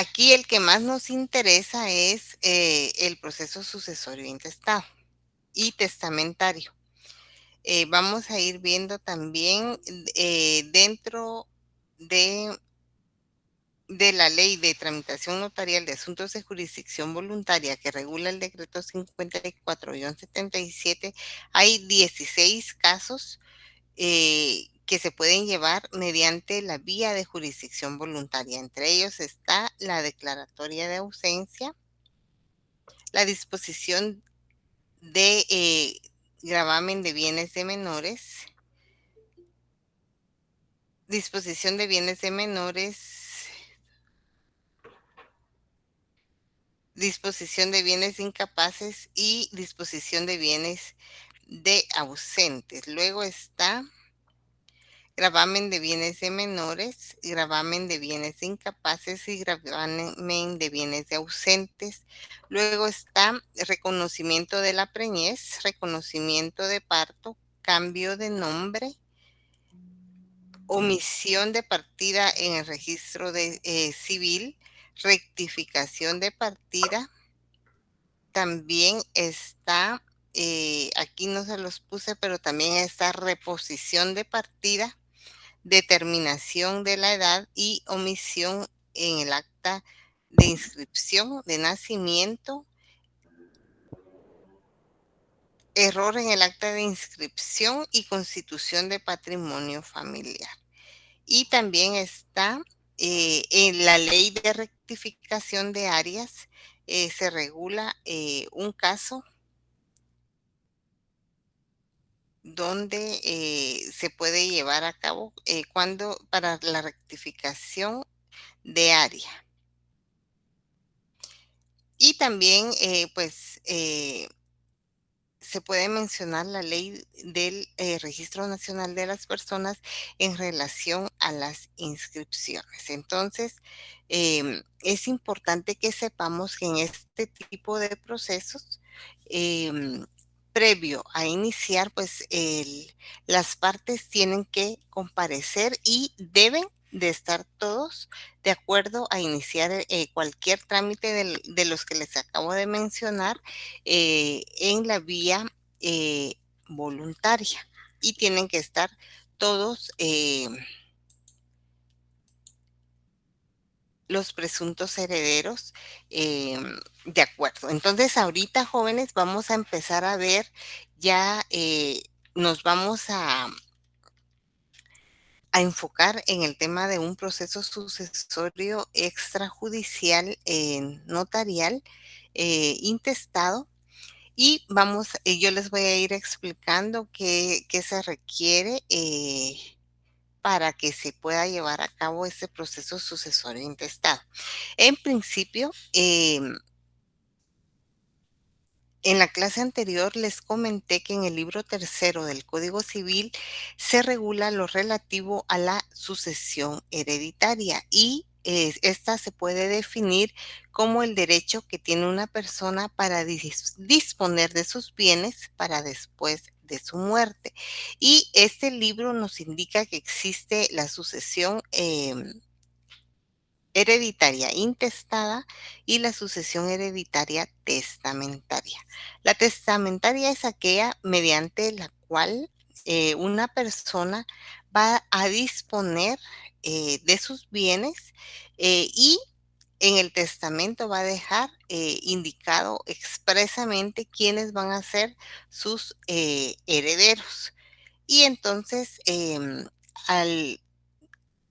Aquí el que más nos interesa es el proceso sucesorio intestado y testamentario. Vamos a ir viendo también dentro de, de la ley de tramitación notarial de asuntos de jurisdicción voluntaria que regula el decreto 54-77, hay 16 casos que se pueden llevar mediante la vía de jurisdicción voluntaria. Entre ellos está la declaratoria de ausencia, la disposición de gravamen de bienes de menores, disposición de bienes de menores, disposición de bienes de incapaces y disposición de bienes de ausentes. Luego está gravamen de bienes de menores, gravamen de bienes de incapaces y gravamen de bienes de ausentes. Luego está reconocimiento de la preñez, reconocimiento de parto, cambio de nombre, omisión de partida en el registro civil, rectificación de partida. También está, aquí no se los puse, pero también está reposición de partida, determinación de la edad y omisión en el acta de inscripción de nacimiento, error en el acta de inscripción y constitución de patrimonio familiar. Y también está en la ley de rectificación de áreas, se regula un caso donde se puede llevar a cabo cuando para la rectificación de área. Y también, se puede mencionar la ley del Registro Nacional de las Personas en relación a las inscripciones. Entonces, es importante que sepamos que en este tipo de procesos, em, previo a iniciar, pues las partes tienen que comparecer y deben de estar todos de acuerdo a iniciar cualquier trámite de los que les acabo de mencionar en la vía eh, voluntaria y tienen que estar todos los presuntos herederos de acuerdo. Entonces, ahorita, jóvenes, vamos a empezar a ver ya, nos vamos a enfocar en el tema de un proceso sucesorio extrajudicial notarial intestado. Y vamos, yo les voy a ir explicando qué se requiere para que se pueda llevar a cabo ese proceso sucesorio intestado. En principio, en la clase anterior les comenté que en el libro tercero del Código Civil se regula lo relativo a la sucesión hereditaria y esta se puede definir como el derecho que tiene una persona para disponer de sus bienes para después de su muerte. Y este libro nos indica que existe la sucesión hereditaria intestada y la sucesión hereditaria testamentaria. La testamentaria es aquella mediante la cual una persona va a disponer de sus bienes y en el testamento va a dejar indicado expresamente quiénes van a ser sus herederos. Y entonces, al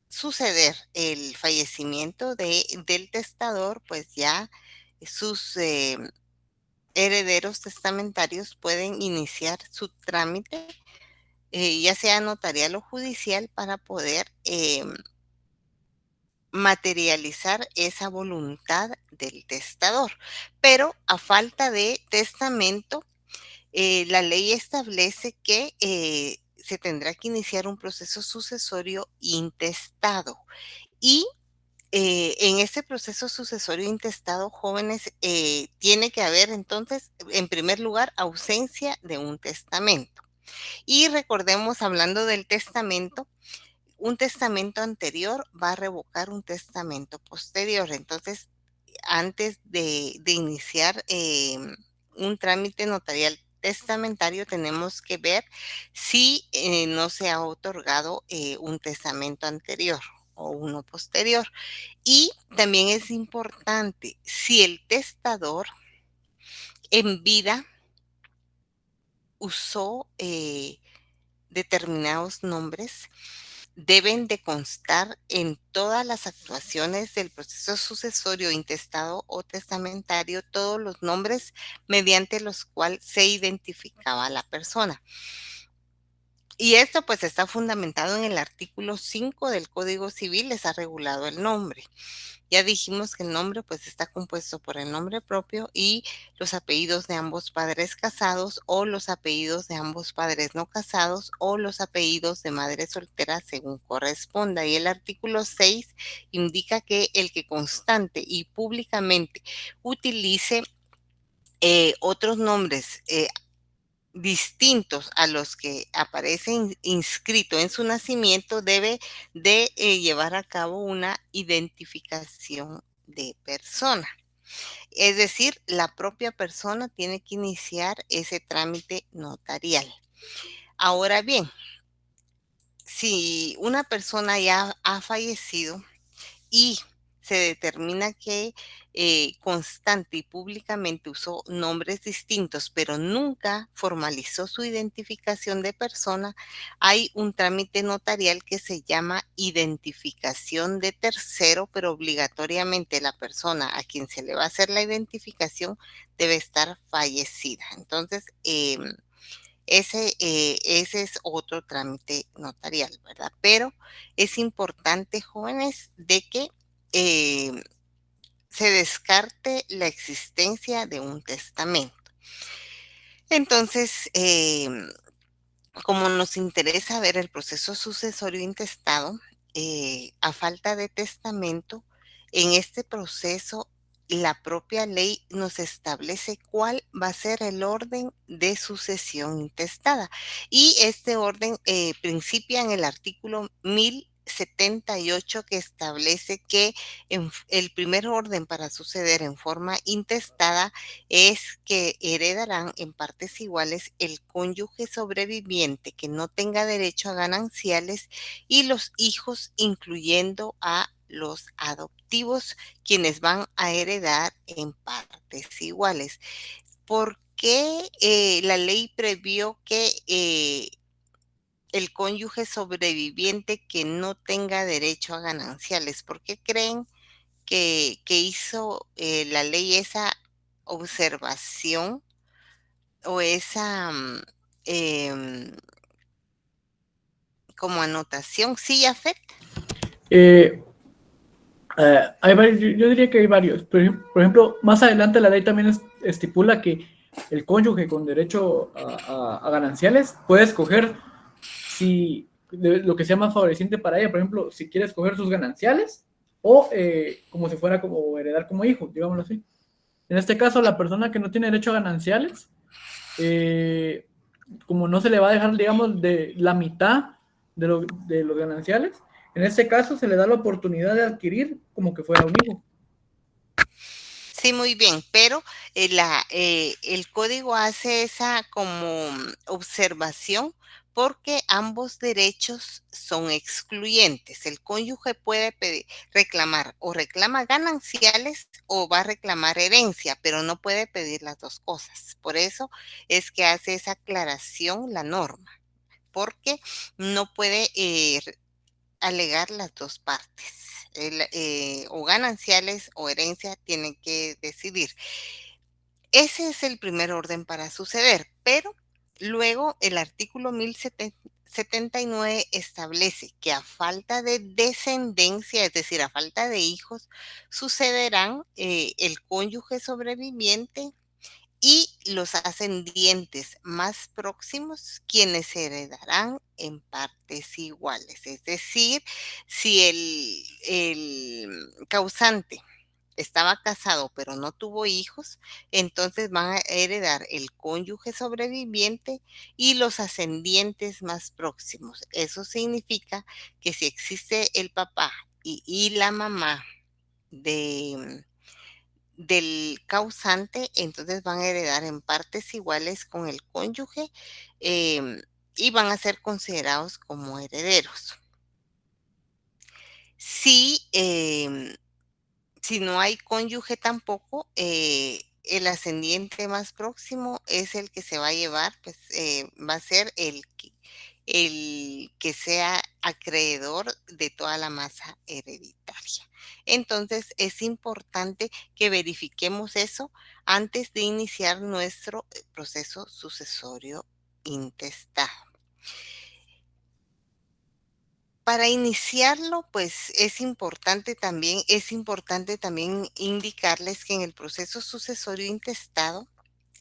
suceder el fallecimiento del testador, pues ya sus herederos testamentarios pueden iniciar su trámite, ya sea notarial o judicial, para poder materializar esa voluntad del testador. Pero a falta de testamento, la ley establece que se tendrá que iniciar un proceso sucesorio intestado. Y en este proceso sucesorio intestado, jóvenes, tiene que haber entonces, en primer lugar, ausencia de un testamento. Y recordemos, hablando del testamento, un testamento anterior va a revocar un testamento posterior. Entonces, antes de iniciar un trámite notarial testamentario, tenemos que ver si no se ha otorgado un testamento anterior o uno posterior. Y también es importante, si el testador en vida usó determinados nombres, deben de constar en todas las actuaciones del proceso sucesorio, intestado o testamentario todos los nombres mediante los cuales se identificaba a la persona. Y esto pues está fundamentado en el artículo 5 del Código Civil, les ha regulado el nombre. Ya dijimos que el nombre pues está compuesto por el nombre propio y los apellidos de ambos padres casados o los apellidos de ambos padres no casados o los apellidos de madre soltera según corresponda. Y el artículo 6 indica que el que constante y públicamente utilice otros nombres distintos a los que aparecen inscrito en su nacimiento debe de llevar a cabo una identificación de persona. Es decir, la propia persona tiene que iniciar ese trámite notarial. Ahora bien, si una persona ya ha fallecido y se determina que constante y públicamente usó nombres distintos, pero nunca formalizó su identificación de persona, hay un trámite notarial que se llama identificación de tercero, pero obligatoriamente la persona a quien se le va a hacer la identificación debe estar fallecida. Entonces, ese es otro trámite notarial, ¿verdad? Pero es importante, jóvenes, de que eh, se descarte la existencia de un testamento. Entonces, como nos interesa ver el proceso sucesorio intestado, a falta de testamento, en este proceso la propia ley nos establece cuál va a ser el orden de sucesión intestada. Y este orden principia en el artículo 1078 que establece que el primer orden para suceder en forma intestada es que heredarán en partes iguales el cónyuge sobreviviente que no tenga derecho a gananciales y los hijos, incluyendo a los adoptivos, quienes van a heredar en partes iguales. ¿Por qué la ley previó que el cónyuge sobreviviente que no tenga derecho a gananciales? ¿Por qué creen que hizo la ley esa observación o esa em, como anotación? Sí, Jafet. Eh, hay varios, yo diría que hay varios. Por ejemplo, más adelante la ley también estipula que el cónyuge con derecho a gananciales puede escoger si lo que sea más favoreciente para ella. Por ejemplo, si quiere escoger sus gananciales o como si fuera como heredar como hijo, digámoslo así. En este caso, la persona que no tiene derecho a gananciales, eh, como no se le va a dejar, digamos, de la mitad de los gananciales, en este caso se le da la oportunidad de adquirir como que fuera un hijo. Sí, muy bien, pero el código hace esa como observación porque ambos derechos son excluyentes. El cónyuge puede reclamar o reclama gananciales o va a reclamar herencia, pero no puede pedir las dos cosas. Por eso es que hace esa aclaración la norma, porque no puede alegar las dos partes. O gananciales o herencia tienen que decidir. Ese es el primer orden para suceder, pero luego el artículo 1079 establece que a falta de descendencia, es decir, a falta de hijos, sucederán el cónyuge sobreviviente y los ascendientes más próximos, quienes heredarán en partes iguales. Es decir, si el causante estaba casado pero no tuvo hijos, entonces van a heredar el cónyuge sobreviviente y los ascendientes más próximos. Eso significa que si existe el papá y la mamá de, del causante, entonces van a heredar en partes iguales con el cónyuge, y van a ser considerados como herederos. Si, si no hay cónyuge tampoco, el ascendiente más próximo es el que se va a llevar, pues va a ser el que sea acreedor de toda la masa hereditaria. Entonces es importante que verifiquemos eso antes de iniciar nuestro proceso sucesorio intestado. Para iniciarlo, pues es importante también indicarles que en el proceso sucesorio intestado,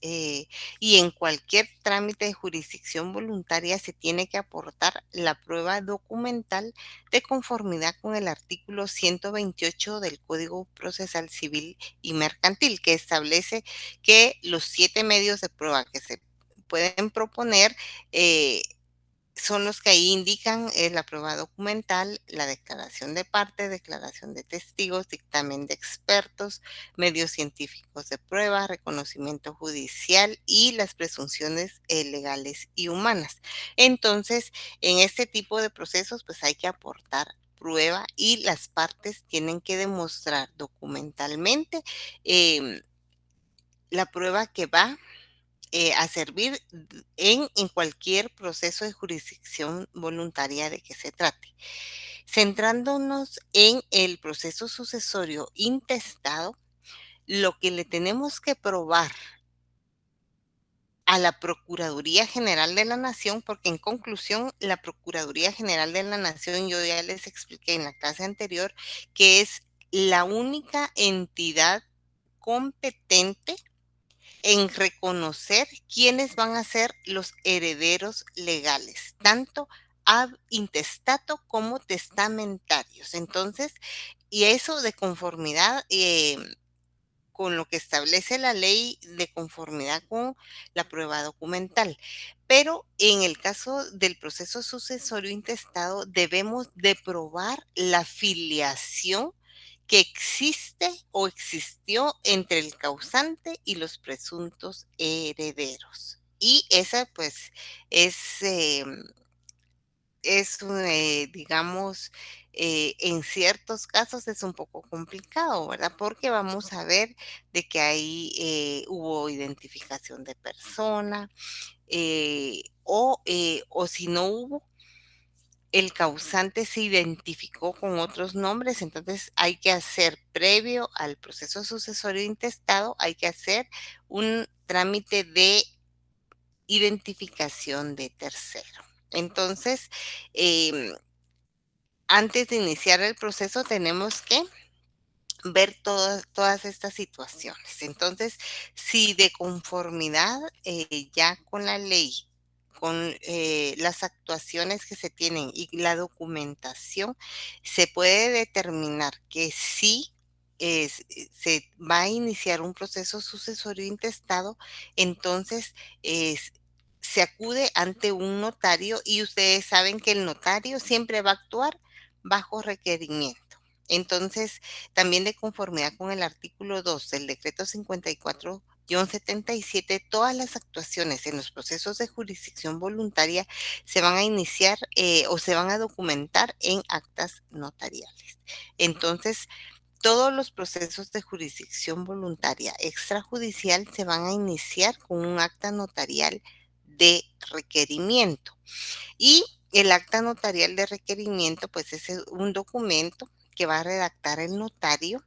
eh, y en cualquier trámite de jurisdicción voluntaria se tiene que aportar la prueba documental de conformidad con el artículo 128 del Código Procesal Civil y Mercantil, que establece que los 7 medios de prueba que se pueden proponer, son los que ahí indican la prueba documental, la declaración de parte, declaración de testigos, dictamen de expertos, medios científicos de prueba, reconocimiento judicial y las presunciones legales y humanas. Entonces, en este tipo de procesos, pues hay que aportar prueba y las partes tienen que demostrar documentalmente em, la prueba que va a servir en cualquier proceso de jurisdicción voluntaria de que se trate. Centrándonos en el proceso sucesorio intestado, lo que le tenemos que probar a la Procuraduría General de la Nación, porque en conclusión, la Procuraduría General de la Nación, yo ya les expliqué en la clase anterior, que es la única entidad competente en reconocer quiénes van a ser los herederos legales, tanto ab intestato como testamentarios. Entonces, y eso de conformidad con lo que establece la ley, de conformidad con la prueba documental. Pero en el caso del proceso sucesorio intestado, debemos de probar la filiación que existe o existió entre el causante y los presuntos herederos. Y esa, pues, es, digamos, en ciertos casos es un poco complicado, ¿verdad? Porque vamos a ver de que ahí hubo identificación de persona, o si no hubo, el causante se identificó con otros nombres, entonces hay que hacer, previo al proceso sucesorio intestado, hay que hacer un trámite de identificación de tercero. Entonces, em, antes de iniciar el proceso tenemos que ver todas estas situaciones. Entonces, si de conformidad ya con la ley, con las actuaciones que se tienen y la documentación, se puede determinar que sí se va a iniciar un proceso sucesorio intestado, entonces se acude ante un notario y ustedes saben que el notario siempre va a actuar bajo requerimiento. Entonces, también de conformidad con el artículo 2 del decreto 54-77, todas las actuaciones en los procesos de jurisdicción voluntaria se van a iniciar o se van a documentar en actas notariales. Entonces, todos los procesos de jurisdicción voluntaria extrajudicial se van a iniciar con un acta notarial de requerimiento. Y el acta notarial de requerimiento, pues es un documento que va a redactar el notario,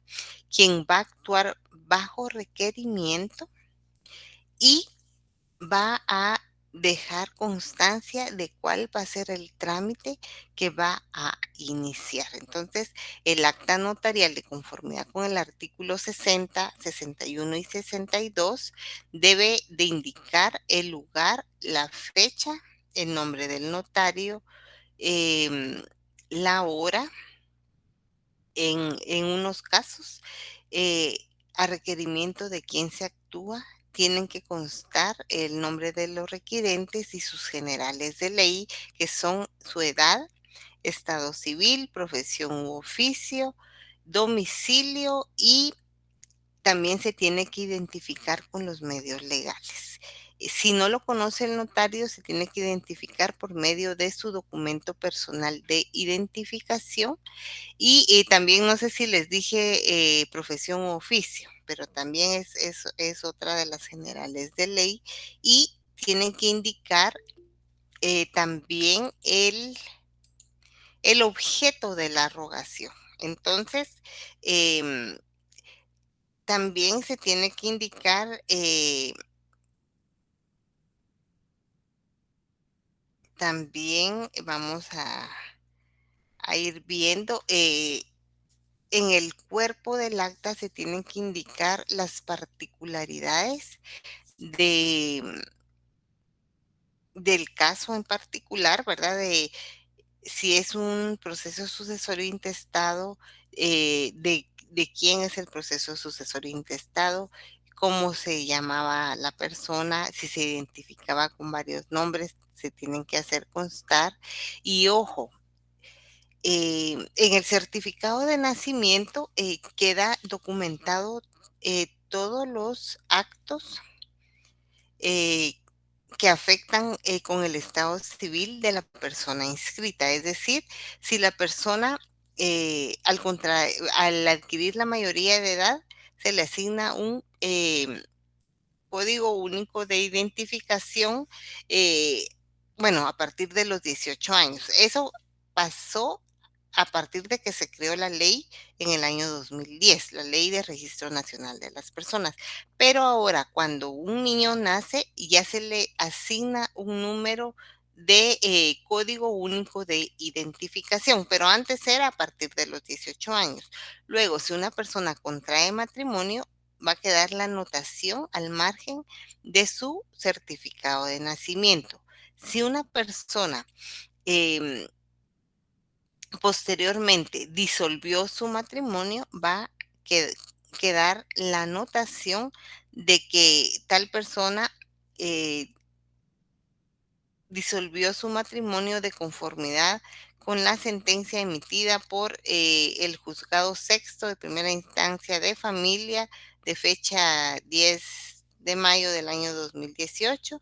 quien va a actuar bajo requerimiento y va a dejar constancia de cuál va a ser el trámite que va a iniciar. Entonces, el acta notarial de conformidad con el artículo 60, 61 y 62 debe de indicar el lugar, la fecha, el nombre del notario, em, la hora En unos casos, eh, a requerimiento de quien se actúa, tienen que constar el nombre de los requirentes y sus generales de ley, que son su edad, estado civil, profesión u oficio, domicilio, y también se tiene que identificar con los medios legales. Si no lo conoce el notario, se tiene que identificar por medio de su documento personal de identificación y también no sé si les dije, profesión u oficio, pero también es otra de las generales de ley, y tienen que indicar, también el objeto de la rogación. Entonces, em, también se tiene que indicar, también vamos a ir viendo, en el cuerpo del acta se tienen que indicar las particularidades de del caso en particular, ¿verdad? De si es un proceso sucesorio intestado, de quién es el proceso sucesorio intestado, cómo se llamaba la persona, si se identificaba con varios nombres, se tienen que hacer constar. Y ojo, en el certificado de nacimiento queda documentado todos los actos eh, que afectan con el estado civil de la persona inscrita. Es decir, si la persona, al adquirir la mayoría de edad, se le asigna un código único de identificación, eh, bueno, a partir de los 18 años. Eso pasó a partir de que se creó la ley en el año 2010, la Ley de Registro Nacional de las Personas. Pero ahora, cuando un niño nace, ya se le asigna un número de código único de identificación, pero antes era a partir de los 18 años. Luego, si una persona contrae matrimonio, va a quedar la anotación al margen de su certificado de nacimiento. Si una persona em, posteriormente disolvió su matrimonio, va a quedar la anotación de que tal persona eh, disolvió su matrimonio de conformidad con la sentencia emitida por el juzgado sexto de primera instancia de familia de fecha 10 de mayo del año 2018,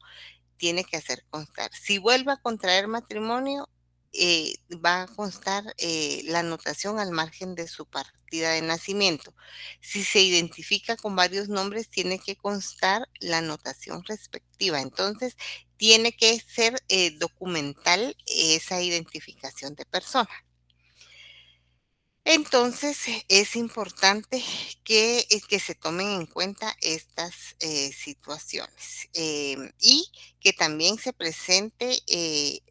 tiene que hacer constar. Si vuelve a contraer matrimonio, va a constar la anotación al margen de su partida de nacimiento. Si se identifica con varios nombres, tiene que constar la anotación respectiva. Entonces, tiene que ser documental esa identificación de persona. Entonces, es importante que se tomen en cuenta estas situaciones, y que también se presente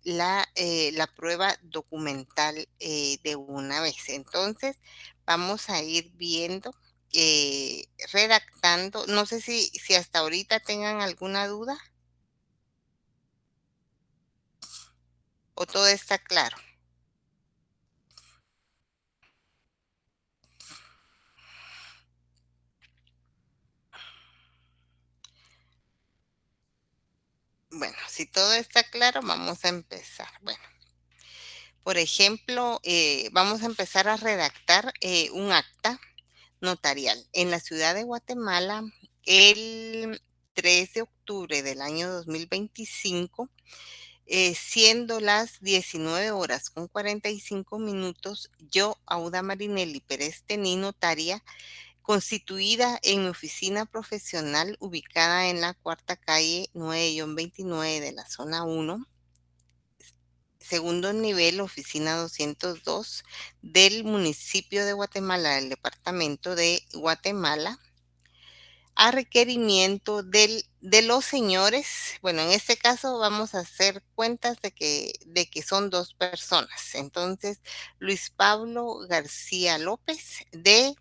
la prueba documental de una vez. Entonces, vamos a ir viendo, redactando. No sé si hasta ahorita tengan alguna duda o todo está claro. Bueno, si todo está claro, vamos a empezar. Bueno. Por ejemplo, vamos a empezar a redactar un acta notarial. En la ciudad de Guatemala, el 3 de octubre del año 2025, siendo las 19 horas con 45 minutos, yo, Auda Marinelli Pérez Tení, notaria, constituida en mi oficina profesional ubicada en la cuarta calle 9-29 de la zona 1, segundo nivel, oficina 202 del municipio de Guatemala, del departamento de Guatemala, a requerimiento de los señores. Bueno, en este caso vamos a hacer cuentas de que son dos personas. Entonces, Luis Pablo García López, de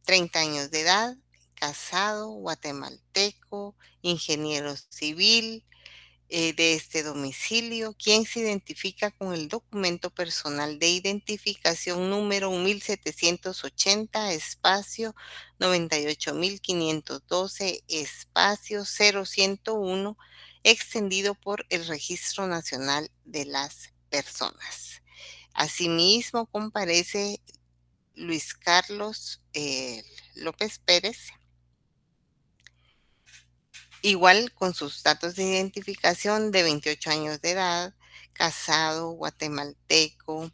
30 años de edad, casado, guatemalteco, ingeniero civil, de este domicilio, quien se identifica con el documento personal de identificación número 1780, espacio 98512, espacio 0101, extendido por el Registro Nacional de las Personas. Asimismo, comparece Luis Carlos López Pérez, igual con sus datos de identificación de 28 años de edad, casado, guatemalteco,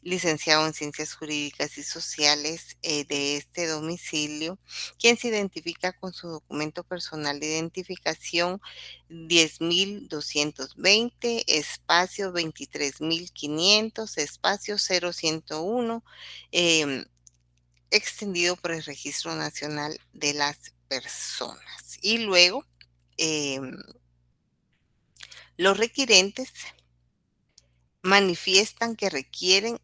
licenciado en Ciencias Jurídicas y Sociales de este domicilio, quien se identifica con su documento personal de identificación 10.220, espacio 23.500, espacio 0101, em, extendido por el Registro Nacional de las Personas. Y luego, em, los requirentes manifiestan que requieren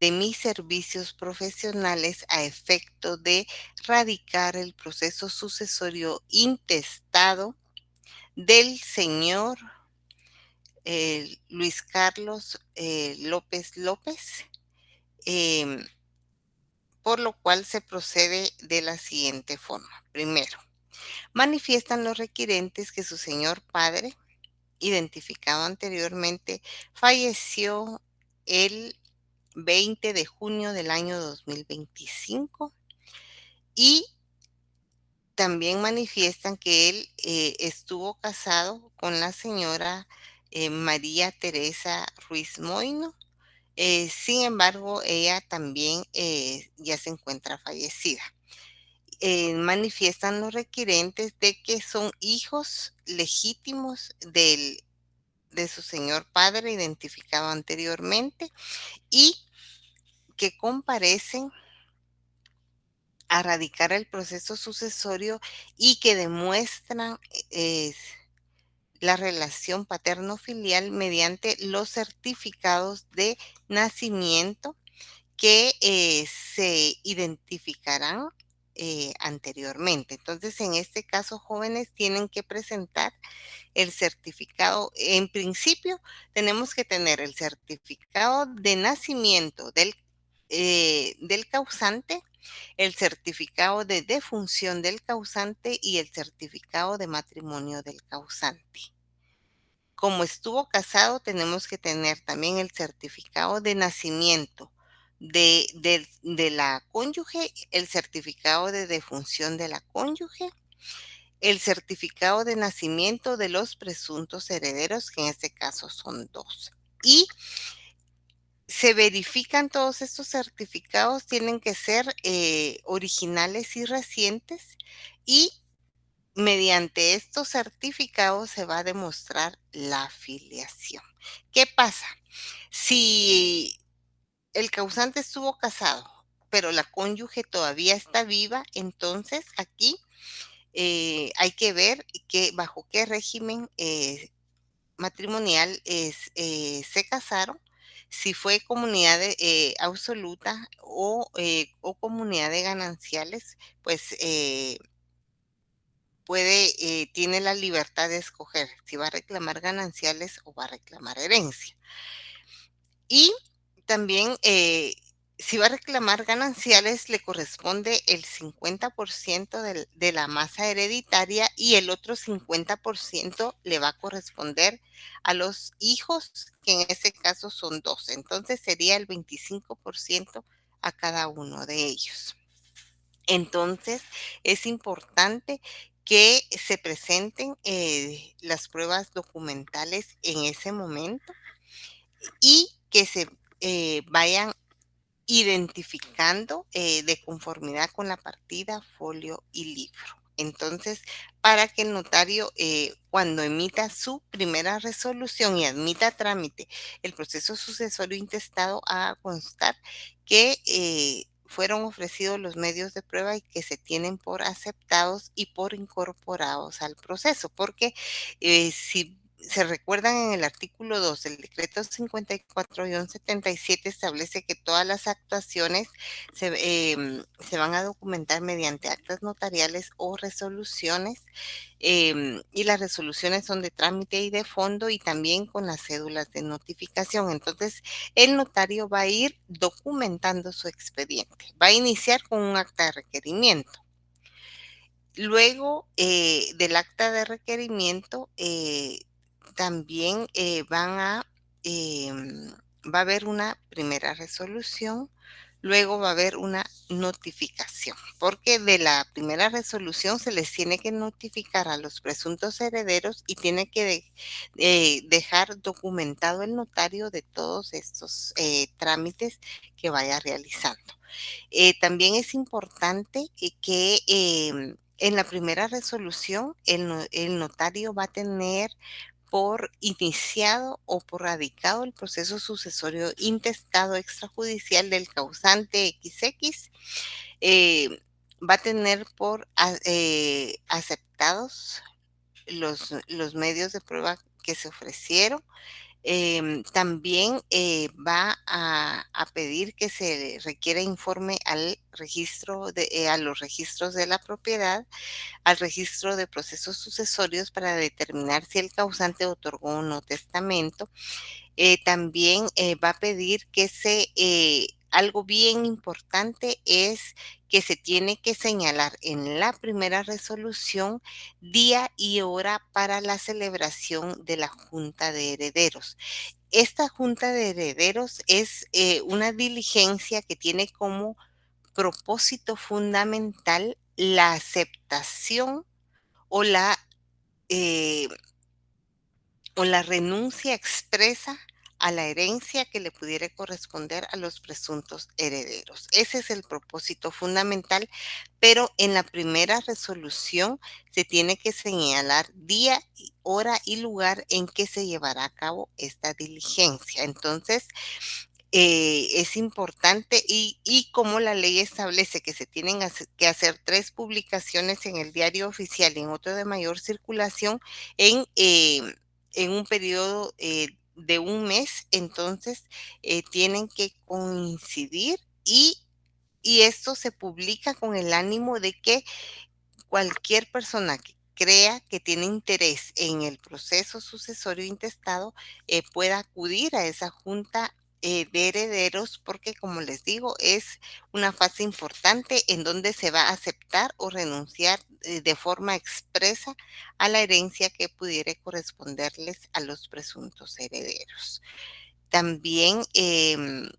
de mis servicios profesionales a efecto de radicar el proceso sucesorio intestado del señor Luis Carlos López López, em, por lo cual se procede de la siguiente forma. Primero, manifiestan los requirentes que su señor padre, identificado anteriormente, falleció el 20 de junio del año 2025 y también manifiestan que él estuvo casado con la señora María Teresa Ruiz Moino. Sin embargo, ella también ya se encuentra fallecida. Manifiestan los requirentes de que son hijos legítimos de su señor padre identificado anteriormente y que comparecen a radicar el proceso sucesorio y que demuestran la relación paterno-filial mediante los certificados de nacimiento que se identificarán anteriormente. Entonces, en este caso, jóvenes tienen que presentar el certificado. En principio, tenemos que tener el certificado de nacimiento del causante, el certificado de defunción del causante y el certificado de matrimonio del causante. Como estuvo casado, tenemos que tener también el certificado de nacimiento de la cónyuge, el certificado de defunción de la cónyuge, el certificado de nacimiento de los presuntos herederos, que en este caso son dos. Y se verifican todos estos certificados, tienen que ser originales y recientes, y mediante estos certificados se va a demostrar la afiliación. ¿Qué pasa? Si el causante estuvo casado, pero la cónyuge todavía está viva, entonces aquí hay que ver bajo qué régimen matrimonial se casaron, si fue comunidad absoluta o comunidad de gananciales, pues tiene la libertad de escoger si va a reclamar gananciales o va a reclamar herencia. Y también, si va a reclamar gananciales, le corresponde el 50% de la masa hereditaria y el otro 50% le va a corresponder a los hijos, que en este caso son dos. Entonces sería el 25% a cada uno de ellos. Entonces, es importante que se presenten las pruebas documentales en ese momento y que se vayan identificando de conformidad con la partida, folio y libro. Entonces, para que el notario, cuando emita su primera resolución y admita a trámite el proceso sucesorio intestado, haga constar que fueron ofrecidos los medios de prueba y que se tienen por aceptados y por incorporados al proceso, porque si se recuerdan en el artículo 2, el decreto 54-77 establece que todas las actuaciones se van a documentar mediante actas notariales o resoluciones, y las resoluciones son de trámite y de fondo y también con las cédulas de notificación. Entonces, el notario va a ir documentando su expediente. Va a iniciar con un acta de requerimiento. Luego del acta de requerimiento, también va a haber una primera resolución, luego va a haber una notificación, porque de la primera resolución se les tiene que notificar a los presuntos herederos y tiene que dejar documentado el notario de todos estos trámites que vaya realizando. También es importante que en la primera resolución el notario va a tener por iniciado o por radicado el proceso sucesorio intestado extrajudicial del causante XX. eh, Va a tener por aceptados los medios de prueba que se ofrecieron. También va a pedir que se requiera informe al registro a los registros de la propiedad, al registro de procesos sucesorios para determinar si el causante otorgó o no testamento. También va a pedir que algo bien importante es que se tiene que señalar en la primera resolución día y hora para la celebración de la Junta de Herederos. Esta Junta de Herederos es una diligencia que tiene como propósito fundamental la aceptación o eh, la renuncia expresa a la herencia que le pudiera corresponder a los presuntos herederos. Ese es el propósito fundamental, pero en la primera resolución se tiene que señalar día, hora y lugar en que se llevará a cabo esta diligencia. Entonces, es importante y como la ley establece que se tienen que hacer 3 publicaciones en el diario oficial y en otro de mayor circulación en un periodo de un mes, entonces tienen que coincidir y esto se publica con el ánimo de que cualquier persona que crea que tiene interés en el proceso sucesorio intestado pueda acudir a esa junta de herederos porque, como les digo, es una fase importante en donde se va a aceptar o renunciar de forma expresa a la herencia que pudiera corresponderles a los presuntos herederos. También se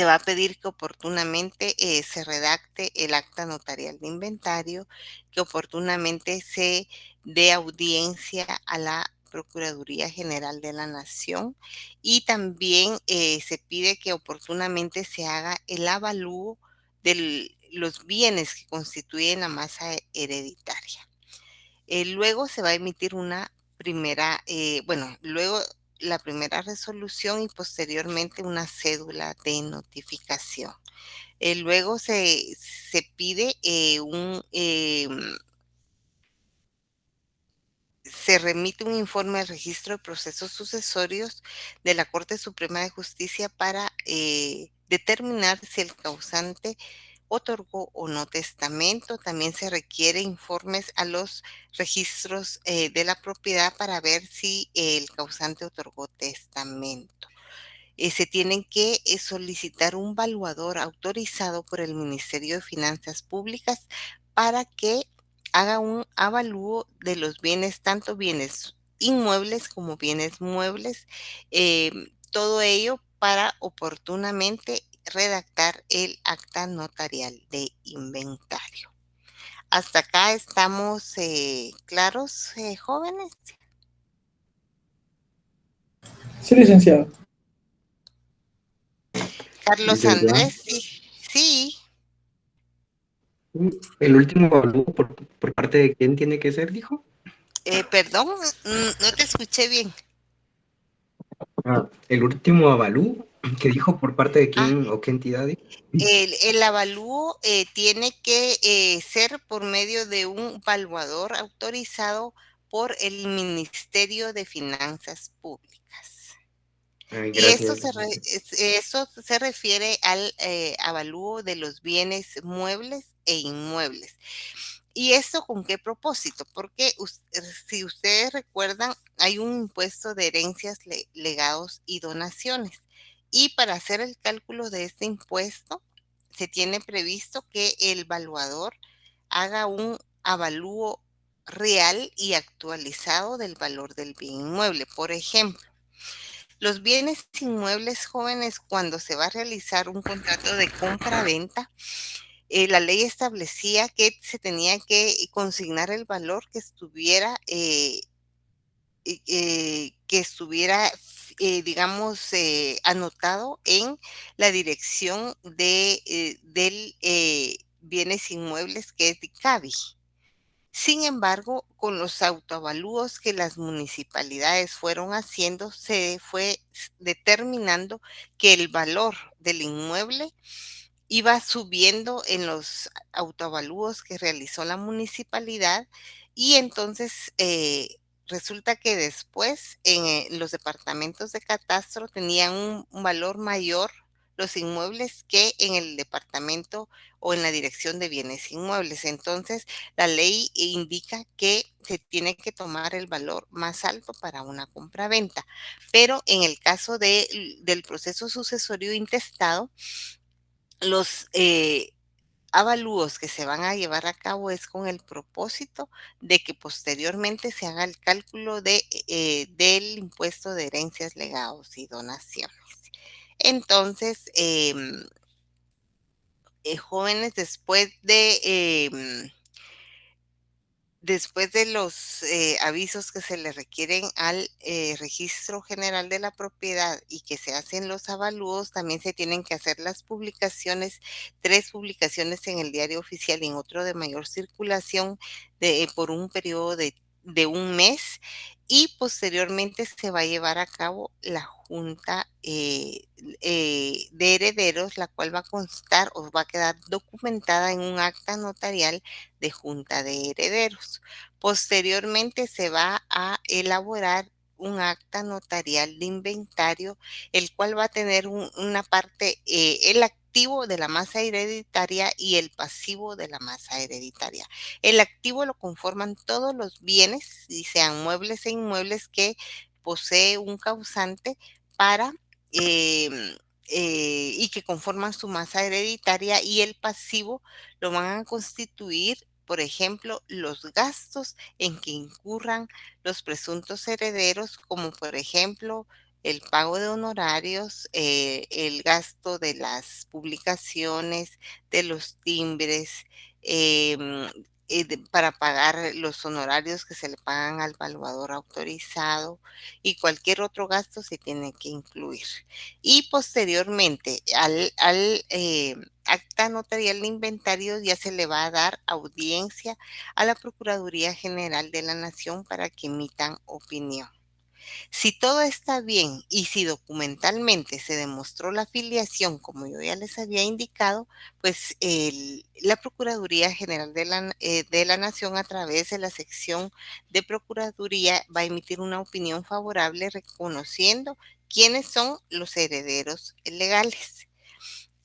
va a pedir que oportunamente se redacte el acta notarial de inventario, que oportunamente se dé audiencia a la Procuraduría General de la Nación y también se pide que oportunamente se haga el avalúo de los bienes que constituyen la masa hereditaria. Luego se va a emitir una primera, bueno, luego la primera resolución y posteriormente una cédula de notificación. Luego se pide se remite un informe al registro de procesos sucesorios de la Corte Suprema de Justicia para determinar si el causante otorgó o no testamento. También se requiere informes a los registros de la propiedad para ver si el causante otorgó testamento. Se tienen que solicitar un valuador autorizado por el Ministerio de Finanzas Públicas para que haga un avalúo de los bienes, tanto bienes inmuebles como bienes muebles, eh, todo ello para oportunamente redactar el acta notarial de inventario. Hasta acá estamos claros, jóvenes. Sí, licenciado. Carlos Licenciada, Andrés, sí, sí. el último avalúo por parte de quién tiene que ser, dijo. Perdón, no te escuché bien. El último avalúo que dijo por parte de Ah, quién o qué entidad. Dijo. el avalúo tiene que ser por medio de un valuador autorizado por el Ministerio de Finanzas Públicas. Ay, Y esto gracias. eso se refiere al avalúo de los bienes muebles e inmuebles. ¿Y esto con qué propósito? Porque si ustedes recuerdan, hay un impuesto de herencias, legados y donaciones. Y para hacer el cálculo de este impuesto, se tiene previsto que el valuador haga un avalúo real y actualizado del valor del bien inmueble. Por ejemplo, los bienes inmuebles jóvenes, cuando se va a realizar un contrato de compra-venta, la ley establecía que se tenía que consignar el valor que estuviera, digamos, anotado en la dirección del bienes inmuebles, que es DICABI. Sin embargo, con los autoavalúos que las municipalidades fueron haciendo, se fue determinando que el valor del inmueble iba subiendo en los autoavalúos que realizó la municipalidad, y entonces resulta que después en los departamentos de catastro tenían un valor mayor los inmuebles que en el departamento o en la dirección de bienes inmuebles. Entonces, la ley indica que se tiene que tomar el valor más alto para una compraventa, pero en el caso del proceso sucesorio intestado, los avalúos que se van a llevar a cabo es con el propósito de que posteriormente se haga el cálculo del impuesto de herencias, legados y donaciones. Entonces, jóvenes, después de los avisos que se le requieren al Registro General de la Propiedad y que se hacen los avalúos, también se tienen que hacer las publicaciones, 3 publicaciones en el Diario Oficial y en otro de mayor circulación por un periodo de un mes, y posteriormente se va a llevar a cabo la junta de herederos, la cual va a constar o va a quedar documentada en un acta notarial de junta de herederos. Posteriormente se va a elaborar un acta notarial de inventario, el cual va a tener una parte, el activo de la masa hereditaria y el pasivo de la masa hereditaria. El activo lo conforman todos los bienes, y sean muebles e inmuebles, que posee un causante para em, y que conforman su masa hereditaria, y el pasivo lo van a constituir, por ejemplo, los gastos en que incurran los presuntos herederos, como por ejemplo el pago de honorarios, el gasto de las publicaciones, de los timbres, em, para pagar los honorarios que se le pagan al valuador autorizado, y cualquier otro gasto se tiene que incluir. Y posteriormente al acta notarial de inventario ya se le va a dar audiencia a la Procuraduría General de la Nación para que emitan opinión. Si todo está bien y si documentalmente se demostró la filiación, como yo ya les había indicado, pues la Procuraduría General de la Nación, a través de la sección de Procuraduría, va a emitir una opinión favorable reconociendo quiénes son los herederos legales,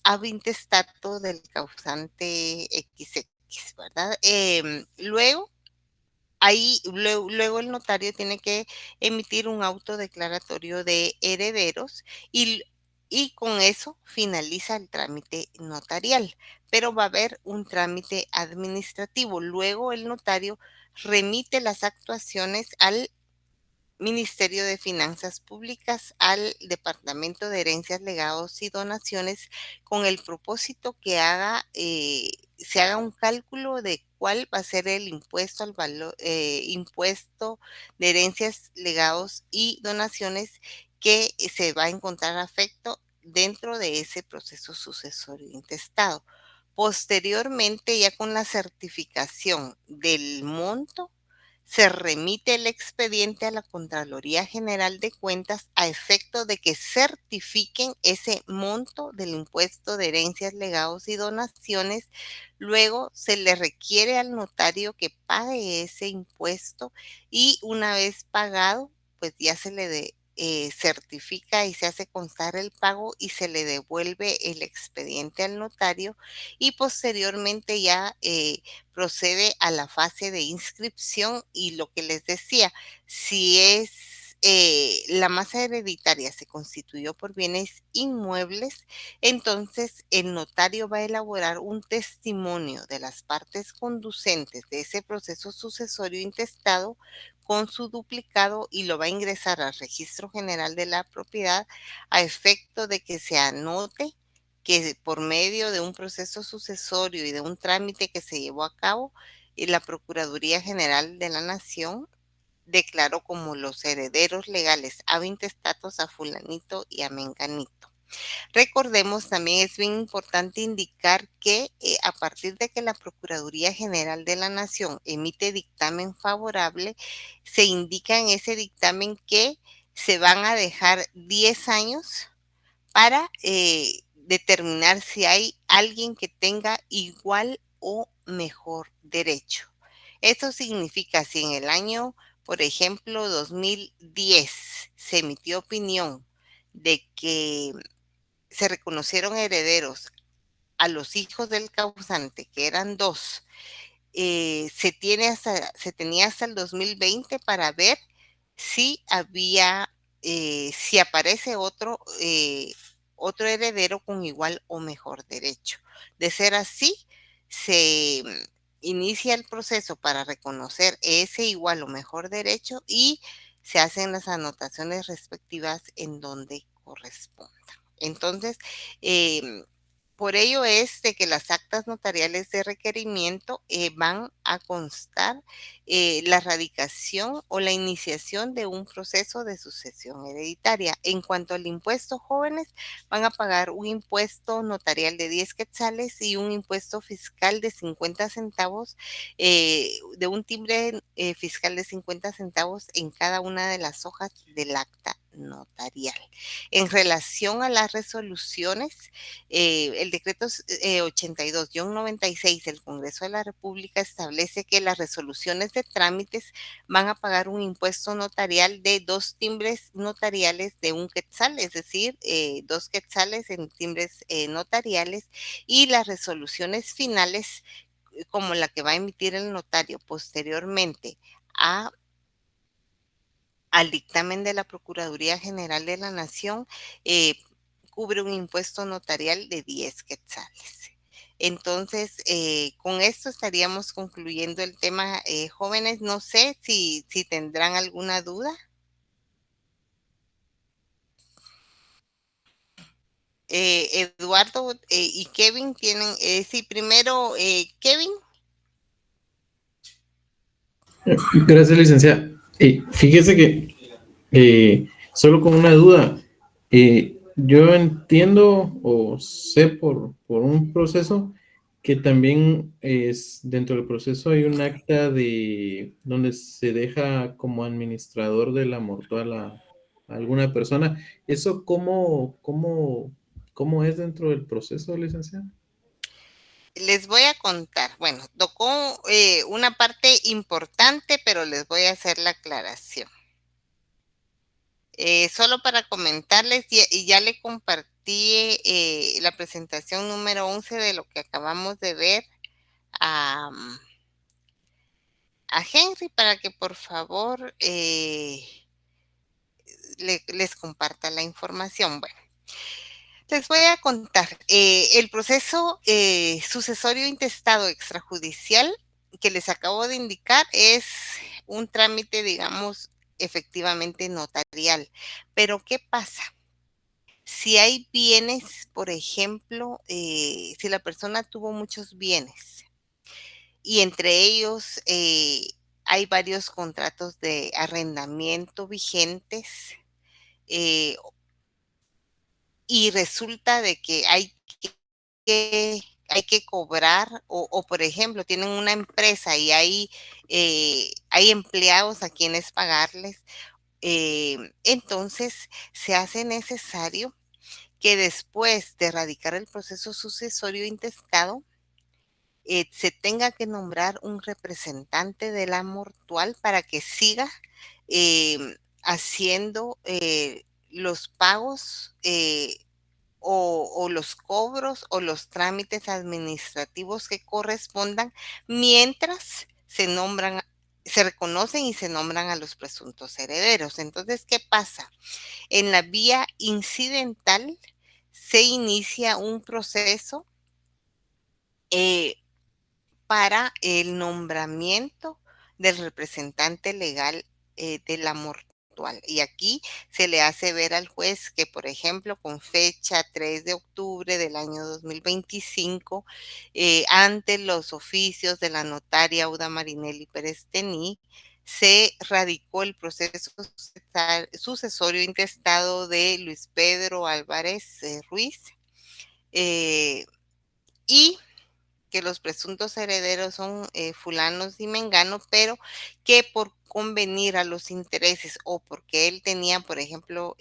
ab intestato del causante XX, ¿verdad? Luego el notario tiene que emitir un auto declaratorio de herederos, y con eso finaliza el trámite notarial, pero va a haber un trámite administrativo. Luego el notario remite las actuaciones al Ministerio de Finanzas Públicas, al Departamento de Herencias, Legados y Donaciones, con el propósito que se haga un cálculo de cuál va a ser el impuesto al valor, impuesto de herencias, legados y donaciones, que se va a encontrar afecto dentro de ese proceso sucesorio intestado. Posteriormente, ya con la certificación del monto, se remite el expediente a la Contraloría General de Cuentas a efecto de que certifiquen ese monto del impuesto de herencias, legados y donaciones. Luego se le requiere al notario que pague ese impuesto y una vez pagado, pues ya se le certifica y se hace constar el pago y se le devuelve el expediente al notario y posteriormente ya procede a la fase de inscripción y lo que les decía, si es la masa hereditaria se constituyó por bienes inmuebles, entonces el notario va a elaborar un testimonio de las partes conducentes de ese proceso sucesorio intestado con su duplicado y lo va a ingresar al Registro General de la Propiedad a efecto de que se anote que por medio de un proceso sucesorio y de un trámite que se llevó a cabo, la Procuraduría General de la Nación declaró como los herederos legales ab intestatos a fulanito y a menganito. Recordemos también, es bien importante indicar que a partir de que la Procuraduría General de la Nación emite dictamen favorable, se indica en ese dictamen que se van a dejar 10 años para determinar si hay alguien que tenga igual o mejor derecho. Eso significa si en el año, por ejemplo, 2010 se emitió opinión de que se reconocieron herederos a los hijos del causante, que eran dos, se tenía hasta el 2020 para ver si había, si aparece otro heredero con igual o mejor derecho. De ser así, se inicia el proceso para reconocer ese igual o mejor derecho y se hacen las anotaciones respectivas en donde corresponda. Entonces, em, por ello es de que las actas notariales de requerimiento van a constar la radicación o la iniciación de un proceso de sucesión hereditaria. En cuanto al impuesto, jóvenes van a pagar un impuesto notarial de 10 quetzales y un impuesto fiscal de 50 centavos, de un timbre fiscal de 50 centavos en cada una de las hojas del acta notarial. En relación a las resoluciones, el decreto 82-96 del Congreso de la República establece que las resoluciones de trámites van a pagar un impuesto notarial de 2 timbres notariales de 1 quetzal, es decir, 2 quetzales en timbres notariales, y las resoluciones finales, como la que va a emitir el notario posteriormente a al dictamen de la Procuraduría General de la Nación, eh, cubre un impuesto notarial de 10 quetzales. Entonces, con esto estaríamos concluyendo el tema, jóvenes. No sé si tendrán alguna duda. Eduardo y Kevin tienen, sí, primero Kevin. Gracias, licenciada. Fíjese que solo con una duda, yo entiendo o sé por un proceso que también es dentro del proceso hay un acta de donde se deja como administrador de la mortual a alguna persona. ¿Eso cómo es dentro del proceso, licenciada? Les voy a contar. Bueno, tocó una parte importante, pero les voy a hacer la aclaración. Solo para comentarles, y ya le compartí la presentación número 11 de lo que acabamos de ver a, a Henry para que por favor les comparta la información. Bueno, les voy a contar. El proceso sucesorio intestado extrajudicial que les acabo de indicar es un trámite, digamos, efectivamente notarial. Pero ¿qué pasa? Si hay bienes, por ejemplo, si la persona tuvo muchos bienes y entre ellos hay varios contratos de arrendamiento vigentes, eh, y resulta de que hay que cobrar, o por ejemplo, tienen una empresa y hay hay empleados a quienes pagarles. Entonces, se hace necesario que después de erradicar el proceso sucesorio intestado, se tenga que nombrar un representante de la mortual para que siga haciendo los pagos o los cobros o los trámites administrativos que correspondan mientras se reconocen y se nombran a los presuntos herederos. Entonces, ¿qué pasa? En la vía incidental se inicia un proceso eh, para el nombramiento del representante legal de la mortual. Y aquí se le hace ver al juez que, por ejemplo, con fecha 3 de octubre del año 2025, ante los oficios de la notaria Auda Marinelli Pérez Tení, se radicó el proceso sucesorio intestado de Luis Pedro Álvarez Ruiz, eh, y que los presuntos herederos son fulanos y mengano, pero que por convenir a los intereses o porque él tenía, por ejemplo,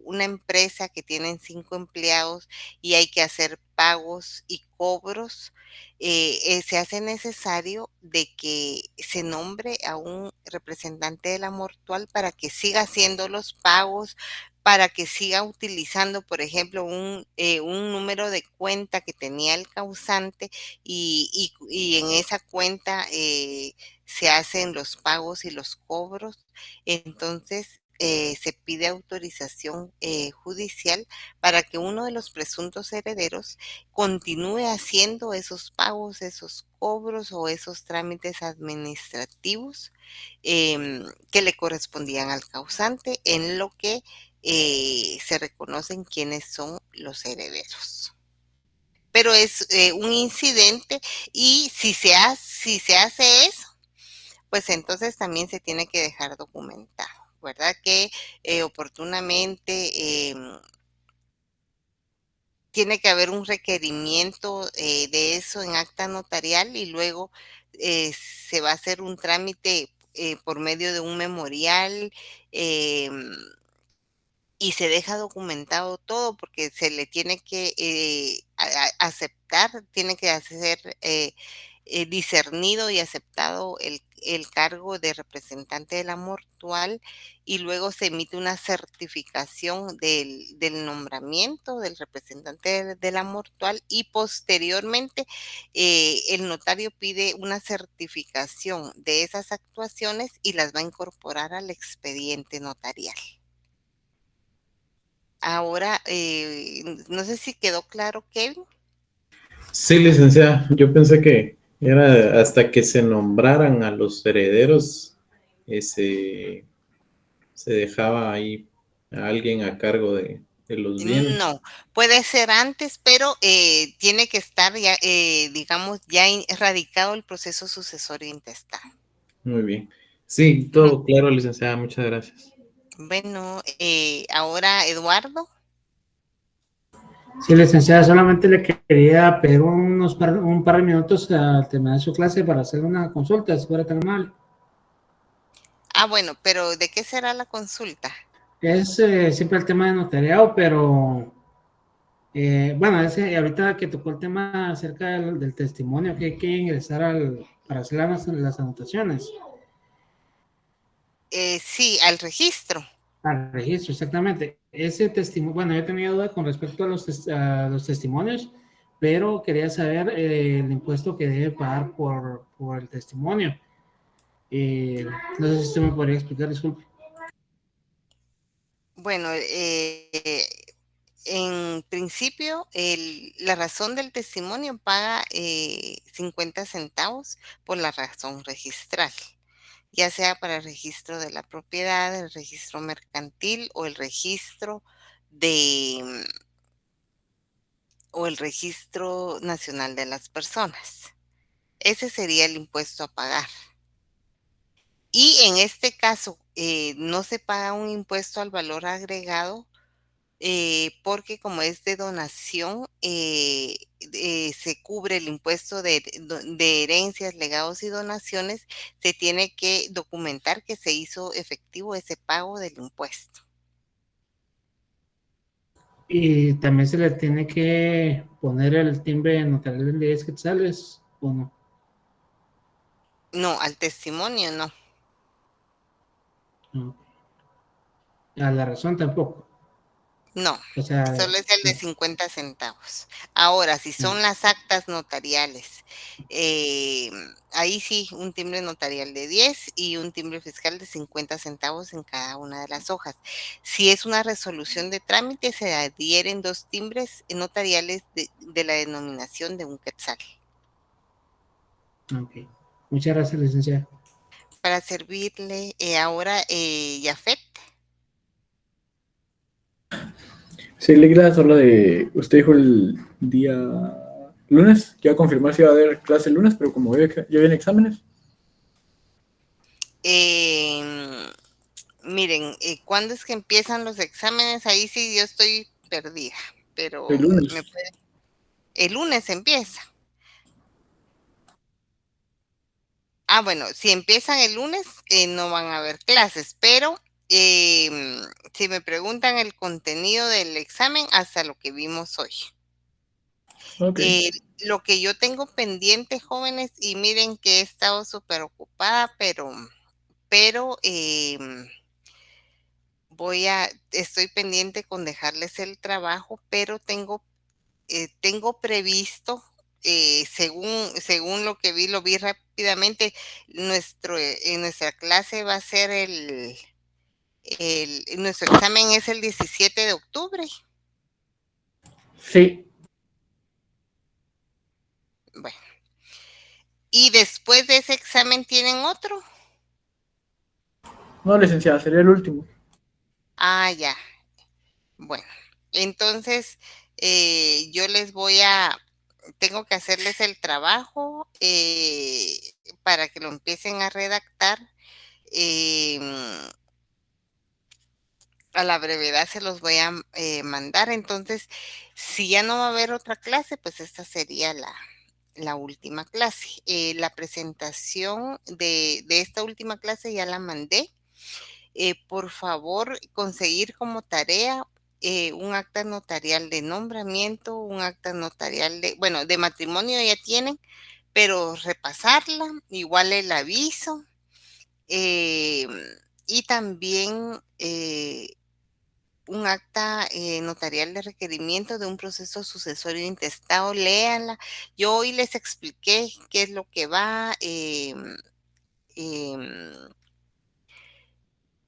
una empresa que tienen 5 empleados y hay que hacer pagos y cobros, se hace necesario de que se nombre a un representante de la mortual para que siga haciendo los pagos, para que siga utilizando, por ejemplo, un número de cuenta que tenía el causante y en esa cuenta se hacen los pagos y los cobros. Entonces, se pide autorización judicial para que uno de los presuntos herederos continúe haciendo esos pagos, esos cobros o esos trámites administrativos que le correspondían al causante, en lo que se reconocen quiénes son los herederos. Pero es un incidente y si se hace eso, pues entonces también se tiene que dejar documentado, ¿verdad? Que oportunamente tiene que haber un requerimiento de eso en acta notarial y luego se va a hacer un trámite por medio de un memorial. Y se deja documentado todo porque se le tiene que aceptar, tiene que ser discernido y aceptado el cargo de representante de la mortual y luego se emite una certificación del nombramiento del representante de la mortual y posteriormente el notario pide una certificación de esas actuaciones y las va a incorporar al expediente notarial. Ahora, no sé si quedó claro, Kevin. Sí, licenciada, yo pensé que era hasta que se nombraran a los herederos, ese, se dejaba ahí a alguien a cargo de los bienes. No, puede ser antes, pero tiene que estar ya, digamos, ya erradicado el proceso sucesorio intestado. Muy bien. Sí, todo claro, licenciada, muchas gracias. Bueno, ahora Eduardo. Sí, licenciada, solamente le quería pedir un par de minutos al terminar su clase para hacer una consulta, si fuera tan amable. Ah, bueno, pero ¿de qué será la consulta? Es siempre el tema de notariado, pero bueno, ahorita que tocó el tema acerca del testimonio que hay que ingresar para hacer las anotaciones. Sí, al registro. Al registro, exactamente. Ese testimonio, bueno, yo tenía duda con respecto a a los testimonios, pero quería saber el impuesto que debe pagar por el testimonio. No sé si usted me podría explicar, disculpe. Bueno, en principio, la razón del testimonio paga 50 centavos por la razón registral, ya sea para el registro de la propiedad, el registro mercantil o el registro de o el registro nacional de las personas. Ese sería el impuesto a pagar. Y en este caso, no se paga un impuesto al valor agregado porque como es de donación, se cubre el impuesto de herencias, legados y donaciones, se tiene que documentar que se hizo efectivo ese pago del impuesto. Y también se le tiene que poner el timbre notarial de 10 quetzales, ¿o no? No, al testimonio no. No. A la razón tampoco. No, O sea, solo es el de no, 50 centavos. Ahora, si no. son las actas notariales, eh, ahí sí, un timbre notarial de 10 y un timbre fiscal de 50 centavos en cada una de las hojas. Si es una resolución de trámite, se adhieren 2 timbres notariales de la denominación de un quetzal. Ok. Muchas gracias, licenciada. Para servirle, ahora, Yafet. Sí, Leila, solo de. Usted dijo el día lunes, que iba a confirmar si iba a haber clase el lunes, pero como ya vienen exámenes. Em, Miren, ¿cuándo es que empiezan los exámenes? Ahí sí yo estoy perdida, El pero lunes. el lunes empieza. Ah, bueno, si empiezan el lunes, no van a haber clases, pero si me preguntan el contenido del examen, hasta lo que vimos hoy. Ok. Eh, lo que yo tengo pendiente, jóvenes, y miren que he estado súper ocupada, pero estoy pendiente con dejarles el trabajo, pero tengo previsto, según lo vi rápidamente, en nuestra clase va a ser nuestro examen es el 17 de octubre. Sí. Bueno, y después de ese examen tienen otro. No, licenciada, sería el último. Ah, ya. Bueno, entonces yo tengo que hacerles el trabajo para que lo empiecen a redactar. em, a la brevedad se los voy a mandar. Entonces, si ya no va a haber otra clase, pues esta sería la última clase. La presentación de esta última clase ya la mandé. Por favor, conseguir como tarea un acta notarial de nombramiento, un acta notarial de matrimonio ya tienen, pero repasarla, igual el aviso, eh, y también un acta notarial de requerimiento de un proceso sucesorio intestado, léanla. Yo hoy les expliqué qué es lo que va, em,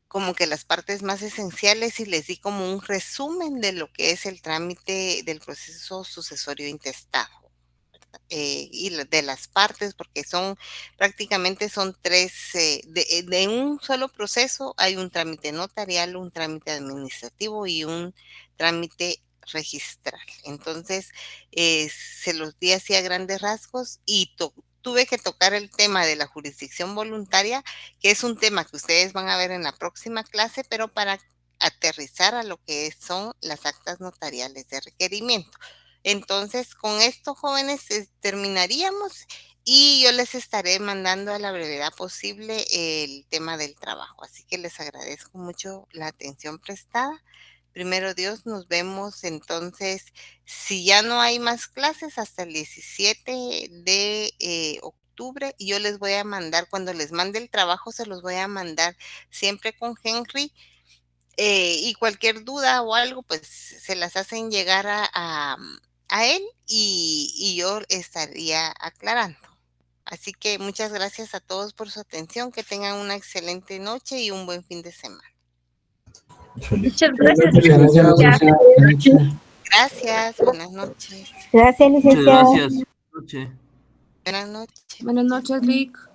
como que las partes más esenciales y les di como un resumen de lo que es el trámite del proceso sucesorio intestado. Y de las partes, porque prácticamente son tres, de un solo proceso hay un trámite notarial, un trámite administrativo y un trámite registral. Entonces, se los di así a grandes rasgos y tuve que tocar el tema de la jurisdicción voluntaria, que es un tema que ustedes van a ver en la próxima clase, pero para aterrizar a lo que son las actas notariales de requerimiento. Entonces, con esto, jóvenes, terminaríamos y yo les estaré mandando a la brevedad posible el tema del trabajo. Así que les agradezco mucho la atención prestada. Primero Dios, nos vemos entonces, si ya no hay más clases, hasta el 17 de octubre. Y yo les voy a mandar, cuando les mande el trabajo, se los voy a mandar siempre con Henry. Y cualquier duda o algo, pues se las hacen llegar a él y yo estaría aclarando. Así que muchas gracias a todos por su atención, que tengan una excelente noche y un buen fin de semana. Muchas Buenas gracias, noches, Muchas gracias, licenciada. licenciada. Gracias, buenas noches. Gracias, Muchas licenciada. gracias. Noche. Buenas noches. Buenas noches, Rick.